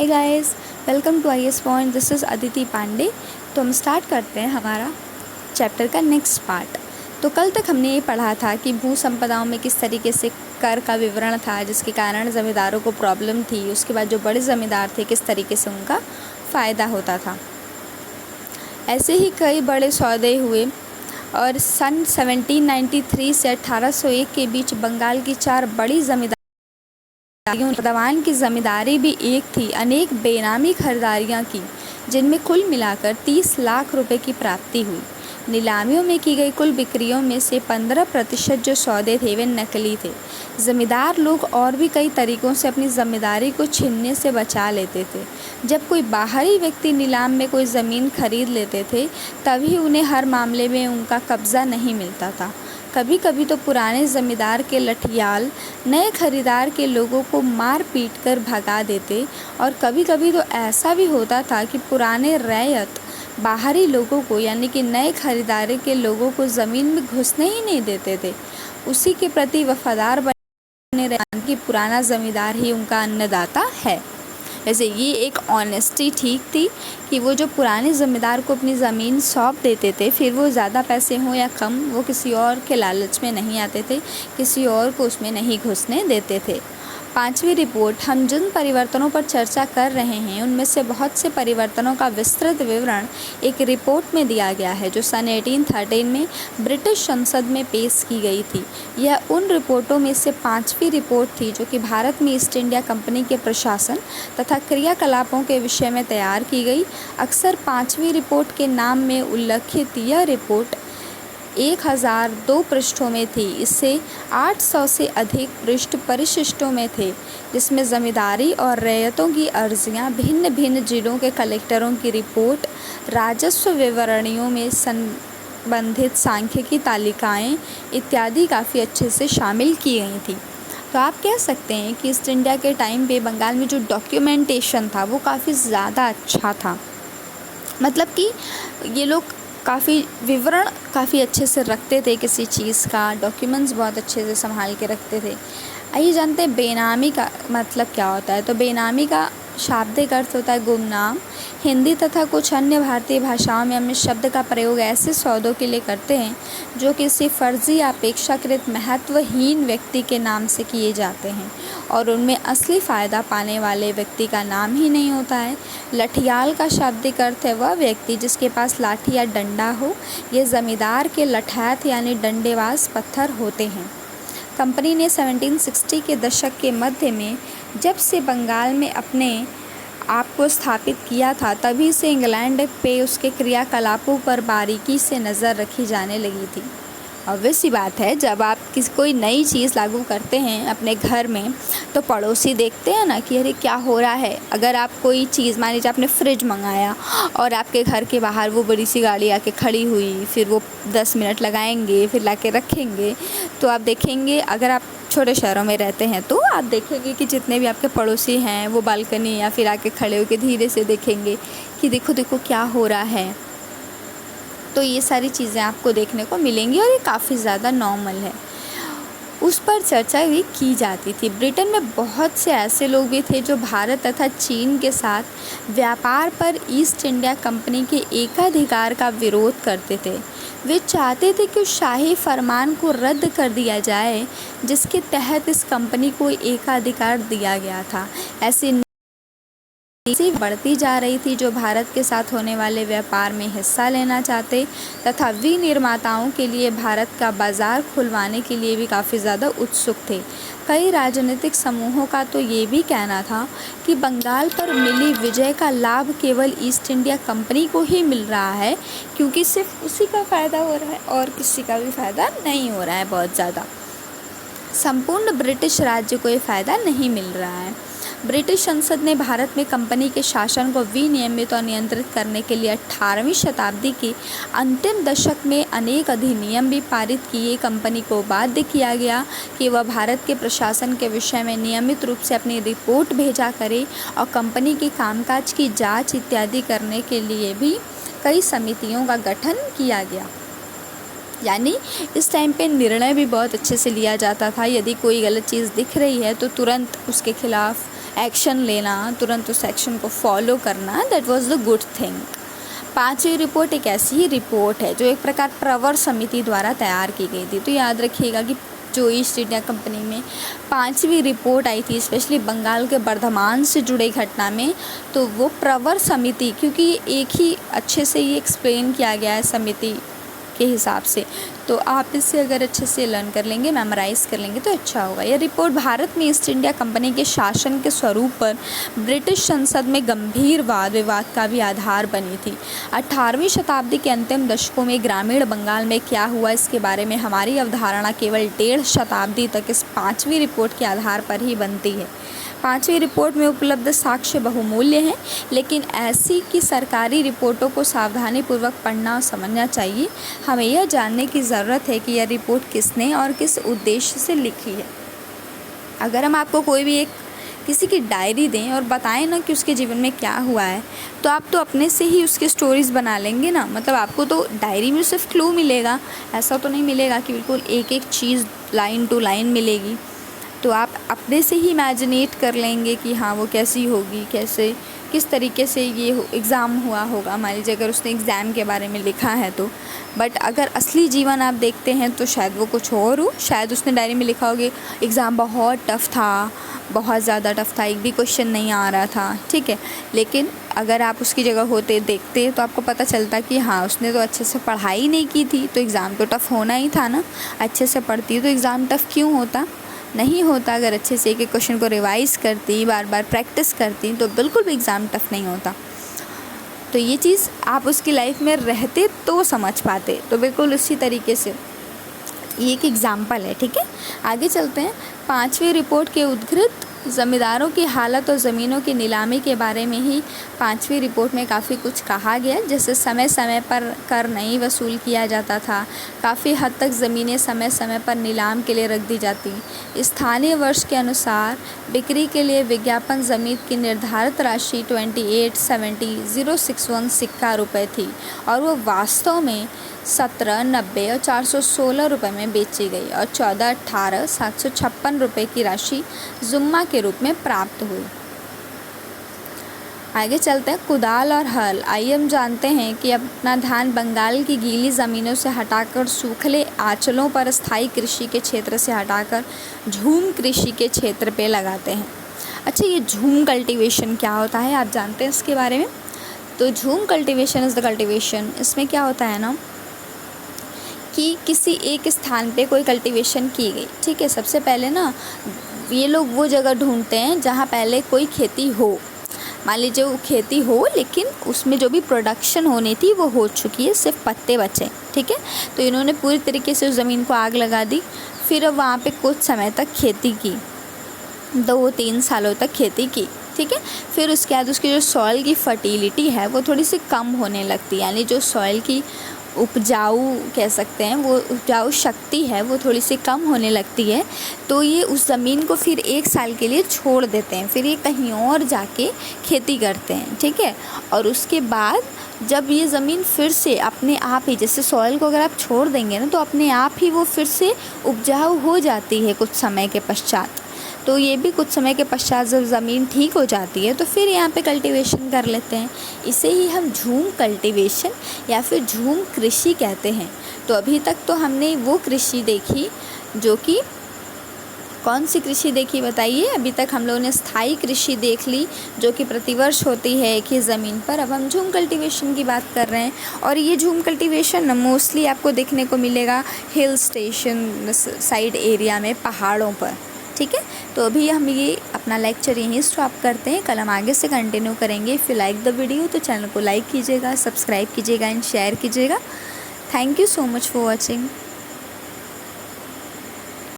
Hi guys, welcome to IS point. This is Aditi Pandey. तो हम start करते हैं हमारा चैप्टर का नेक्स्ट पार्ट। तो कल तक हमने ये पढ़ा था कि भू संपदाओं में किस तरीके से कर का विवरण था, जिसके कारण ज़मींदारों को प्रॉब्लम थी। उसके बाद जो बड़े ज़मींदार थे, किस तरीके से उनका फ़ायदा होता था। ऐसे ही कई बड़े सौदे हुए और सन 1793 से 1801 के बीच बंगाल की 4 बड़ी ज़मींदार दवान की ज़मींदारी भी एक थी। अनेक बेनामी खरीदारियां की, जिनमें कुल मिलाकर 30 लाख रुपए की प्राप्ति हुई। नीलामियों में की गई कुल बिक्रियों में से 15% जो सौदे थे वे नकली थे। ज़मींदार लोग और भी कई तरीक़ों से अपनी ज़मींदारी को छीनने से बचा लेते थे। जब कोई बाहरी व्यक्ति नीलाम में कोई ज़मीन खरीद लेते थे, तभी उन्हें हर मामले में उनका कब्ज़ा नहीं मिलता था। कभी कभी तो पुराने ज़मींदार के लठियाल नए खरीदार के लोगों को मार पीट कर भगा देते, और कभी कभी तो ऐसा भी होता था कि पुराने रैयत बाहरी लोगों को, यानी कि नए खरीदार के लोगों को ज़मीन में घुसने ही नहीं देते थे। उसी के प्रति वफादार बने रहने कि पुराना ज़मींदार ही उनका अन्नदाता है। वैसे ये एक ऑनेस्टी ठीक थी कि वो जो पुराने ज़मींदार को अपनी ज़मीन सौंप देते थे, फिर वो ज़्यादा पैसे हों या कम, वो किसी और के लालच में नहीं आते थे, किसी और को उसमें नहीं घुसने देते थे। 5वीं रिपोर्ट, हम जिन परिवर्तनों पर चर्चा कर रहे हैं उनमें से बहुत से परिवर्तनों का विस्तृत विवरण एक रिपोर्ट में दिया गया है, जो सन 1813 में ब्रिटिश संसद में पेश की गई थी। यह उन रिपोर्टों में से 5वीं रिपोर्ट थी जो कि भारत में ईस्ट इंडिया कंपनी के प्रशासन तथा क्रियाकलापों के विषय में तैयार की गई। अक्सर 5वीं रिपोर्ट के नाम में उल्लेखित यह रिपोर्ट 1002 पृष्ठों में थी। इससे 800 से अधिक पृष्ठ परिशिष्टों में थे, जिसमें ज़मींदारी और रैयतों की अर्जियां, भिन्न भिन्न जिलों के कलेक्टरों की रिपोर्ट, राजस्व विवरणियों में संबंधित सांख्यिकी तालिकाएं इत्यादि काफ़ी अच्छे से शामिल की गई थी। तो आप कह सकते हैं कि ईस्ट इंडिया के टाइम पे बंगाल में जो डॉक्यूमेंटेशन था वो काफ़ी ज़्यादा अच्छा था। मतलब कि ये लोग काफ़ी विवरण काफ़ी अच्छे से रखते थे, किसी चीज़ का डॉक्यूमेंट्स बहुत अच्छे से संभाल के रखते थे। आइए जानते हैं बेनामी का मतलब क्या होता है। तो बेनामी का शाब्दिक अर्थ होता है गुमनाम। हिंदी तथा कुछ अन्य भारतीय भाषाओं में हम इस शब्द का प्रयोग ऐसे सौदों के लिए करते हैं जो किसी फर्जी या अपेक्षाकृत महत्वहीन व्यक्ति के नाम से किए जाते हैं और उनमें असली फ़ायदा पाने वाले व्यक्ति का नाम ही नहीं होता है। लठियाल का शाब्दिक अर्थ है वह व्यक्ति जिसके पास लाठी या डंडा हो। ये ज़मींदार के लठैत यानी डंडेबाज पत्थर होते हैं। कंपनी ने 1760 के दशक के मध्य में जब से बंगाल में अपने आप को स्थापित किया था, तभी से इंग्लैंड पे उसके क्रियाकलापों पर बारीकी से नज़र रखी जाने लगी थी। ऑब्वियस सी बात है, जब आप कोई नई चीज़ लागू करते हैं अपने घर में, तो पड़ोसी देखते हैं ना कि अरे क्या हो रहा है। अगर आप कोई चीज़, मान लीजिए आपने फ्रिज मंगाया और आपके घर के बाहर वो बड़ी सी गाड़ी आके खड़ी हुई, फिर वो 10 मिनट लगाएंगे, फिर लाके रखेंगे, तो आप देखेंगे, अगर आप छोटे शहरों में रहते हैं तो आप देखेंगे कि जितने भी आपके पड़ोसी हैं वो बालकनी या फिर आके खड़े होकर धीरे से देखेंगे कि देखो देखो क्या हो रहा है। तो ये सारी चीज़ें आपको देखने को मिलेंगी और ये काफ़ी ज़्यादा नॉर्मल है। उस पर चर्चा भी की जाती थी। ब्रिटेन में बहुत से ऐसे लोग भी थे जो भारत तथा चीन के साथ व्यापार पर ईस्ट इंडिया कंपनी के एकाधिकार का विरोध करते थे। वे चाहते थे कि उस शाही फरमान को रद्द कर दिया जाए जिसके तहत इस कंपनी को एकाधिकार दिया गया था। ऐसी बढ़ती जा रही थी जो भारत के साथ होने वाले व्यापार में हिस्सा लेना चाहते तथा विनिर्माताओं के लिए भारत का बाज़ार खुलवाने के लिए भी काफ़ी ज़्यादा उत्सुक थे। कई राजनीतिक समूहों का तो ये भी कहना था कि बंगाल पर मिली विजय का लाभ केवल ईस्ट इंडिया कंपनी को ही मिल रहा है, क्योंकि सिर्फ उसी का फ़ायदा हो रहा है और किसी का भी फ़ायदा नहीं हो रहा है। बहुत ज़्यादा संपूर्ण ब्रिटिश राज्य को ये फ़ायदा नहीं मिल रहा है। ब्रिटिश संसद ने भारत में कंपनी के शासन को विनियमित और नियंत्रित करने के लिए 18वीं शताब्दी के अंतिम दशक में अनेक अधिनियम भी पारित किए। कंपनी को बाध्य किया गया कि वह भारत के प्रशासन के विषय में नियमित रूप से अपनी रिपोर्ट भेजा करे और कंपनी के कामकाज की जांच इत्यादि करने के लिए भी कई समितियों का गठन किया गया। यानी इस टाइम पे निर्णय भी बहुत अच्छे से लिया जाता था। यदि कोई गलत चीज़ दिख रही है तो तुरंत उसके खिलाफ़ एक्शन लेना, तुरंत उस एक्शन को फॉलो करना, that was the good thing. पांचवी रिपोर्ट एक ऐसी ही रिपोर्ट है जो एक प्रकार प्रवर समिति द्वारा तैयार की गई थी। तो याद रखिएगा कि जो ईस्ट इंडिया कंपनी में पांचवी रिपोर्ट आई थी, स्पेशली बंगाल के बर्धमान से जुड़े घटना में, तो वो प्रवर समिति, क्योंकि एक ही अच्छे से ये एक्सप्लेन किया गया है समिति के हिसाब से, तो आप इसे अगर अच्छे से लर्न कर लेंगे, मेमोराइज़ कर लेंगे तो अच्छा होगा। यह रिपोर्ट भारत में ईस्ट इंडिया कंपनी के शासन के स्वरूप पर ब्रिटिश संसद में गंभीर वाद विवाद का भी आधार बनी थी। 18वीं शताब्दी के अंतिम दशकों में ग्रामीण बंगाल में क्या हुआ, इसके बारे में हमारी अवधारणा केवल 1.5 शताब्दी तक इस पाँचवीं रिपोर्ट के आधार पर ही बनती है। पांचवी रिपोर्ट में उपलब्ध साक्ष्य बहुमूल्य हैं, लेकिन ऐसी कि सरकारी रिपोर्टों को सावधानीपूर्वक पढ़ना और समझना चाहिए। हमें यह जानने की ज़रूरत है कि यह रिपोर्ट किसने और किस उद्देश्य से लिखी है। अगर हम आपको कोई भी एक किसी की डायरी दें और बताएं ना कि उसके जीवन में क्या हुआ है, तो आप तो अपने से ही उसकी स्टोरीज़ बना लेंगे ना। मतलब आपको तो डायरी में सिर्फ क्लू मिलेगा, ऐसा तो नहीं मिलेगा कि बिल्कुल एक एक चीज़ लाइन टू लाइन मिलेगी। तो आप अपने से ही इमेजिनेट कर लेंगे कि हाँ वो कैसी होगी, कैसे किस तरीके से ये एग्ज़ाम हुआ होगा। मान लीजिए अगर उसने एग्ज़ाम के बारे में लिखा है तो, बट अगर असली जीवन आप देखते हैं तो शायद वो कुछ और हो। शायद उसने डायरी में लिखा होगा एग्ज़ाम बहुत टफ़ था, बहुत ज़्यादा टफ़ था, एक भी क्वेश्चन नहीं आ रहा था, ठीक है। लेकिन अगर आप उसकी जगह होते, देखते, तो आपको पता चलता कि हाँ उसने तो अच्छे से पढ़ाई नहीं की थी, तो एग्ज़ाम तो टफ़ होना ही था ना। अच्छे से पढ़ती तो एग्ज़ाम टफ़ क्यों होता, नहीं होता। अगर अच्छे से एक एक क्वेश्चन को रिवाइज़ करती, बार बार प्रैक्टिस करती, तो बिल्कुल भी एग्ज़ाम टफ़ नहीं होता। तो ये चीज़ आप उसकी लाइफ में रहते तो समझ पाते। तो बिल्कुल उसी तरीके से ये एक एग्ज़ाम्पल है, ठीक है। आगे चलते हैं। पांचवी रिपोर्ट के उद्धृत ज़मींदारों की हालत और ज़मीनों की नीलामी के बारे में ही पांचवी रिपोर्ट में काफ़ी कुछ कहा गया, जैसे समय समय पर कर नहीं वसूल किया जाता था, काफ़ी हद तक ज़मीनें समय समय पर नीलाम के लिए रख दी जाती। स्थानीय वर्ष के अनुसार बिक्री के लिए विज्ञापन ज़मीन की निर्धारित राशि 2870,061 सिक्का रुपये थी और वो वास्तव में 1790 और 416 रुपये में बेची गई और 1418,756 रुपये की राशि जुम्मा के रूप में प्राप्त हुई। आगे चलते हैं। कुदाल और हल। आइए हम जानते हैं कि अपना ध्यान बंगाल की गीली ज़मीनों से हटाकर सूखले आंचलों पर स्थायी कृषि के क्षेत्र से हटाकर झूम कृषि के क्षेत्र पे लगाते हैं। अच्छा, ये झूम कल्टीवेशन क्या होता है, आप जानते हैं इसके बारे में? तो झूम कल्टीवेशन इज़ द कल्टीवेशन, इसमें क्या होता है ना कि किसी एक स्थान पे कोई कल्टीवेशन की गई, ठीक है। सबसे पहले ना ये लोग वो जगह ढूंढते हैं जहाँ पहले कोई खेती हो। मान लीजिए वो खेती हो, लेकिन उसमें जो भी प्रोडक्शन होनी थी वो हो चुकी है, सिर्फ पत्ते बचे, ठीक है। तो इन्होंने पूरी तरीके से उस ज़मीन को आग लगा दी, फिर अब वहाँ पे कुछ समय तक खेती की, 2-3 सालों तक खेती की, ठीक है। फिर उसके बाद उसकी जो सॉइल की फर्टिलिटी है वो थोड़ी सी कम होने लगती है, यानी जो सॉइल की उपजाऊ कह सकते हैं, वो उपजाऊ शक्ति है वो थोड़ी सी कम होने लगती है। तो ये उस ज़मीन को फिर 1 साल के लिए छोड़ देते हैं, फिर ये कहीं और जाके खेती करते हैं, ठीक है। और उसके बाद जब ये ज़मीन फिर से अपने आप ही, जैसे सॉइल को अगर आप छोड़ देंगे ना तो अपने आप ही वो फिर से उपजाऊ हो जाती है कुछ समय के पश्चात। तो ये भी कुछ समय के पश्चात जब ज़मीन ठीक हो जाती है तो फिर यहाँ पे कल्टीवेशन कर लेते हैं। इसे ही हम झूम कल्टीवेशन या फिर झूम कृषि कहते हैं। तो अभी तक तो हमने वो कृषि देखी जो कि, कौन सी कृषि देखी बताइए? अभी तक हम लोगों ने स्थायी कृषि देख ली जो कि प्रतिवर्ष होती है एक ही ज़मीन पर। अब हम झूम कल्टीवेशन की बात कर रहे हैं और ये झूम कल्टीवेशन मोस्टली आपको देखने को मिलेगा हिल स्टेशन साइड एरिया में, पहाड़ों पर, ठीक है। तो अभी हम ये अपना लेक्चर यहीं स्टॉप करते हैं, कल हम आगे से कंटिन्यू करेंगे। If you like the video तो चैनल को लाइक कीजिएगा, सब्सक्राइब कीजिएगा एंड शेयर कीजिएगा। Thank you so much for watching.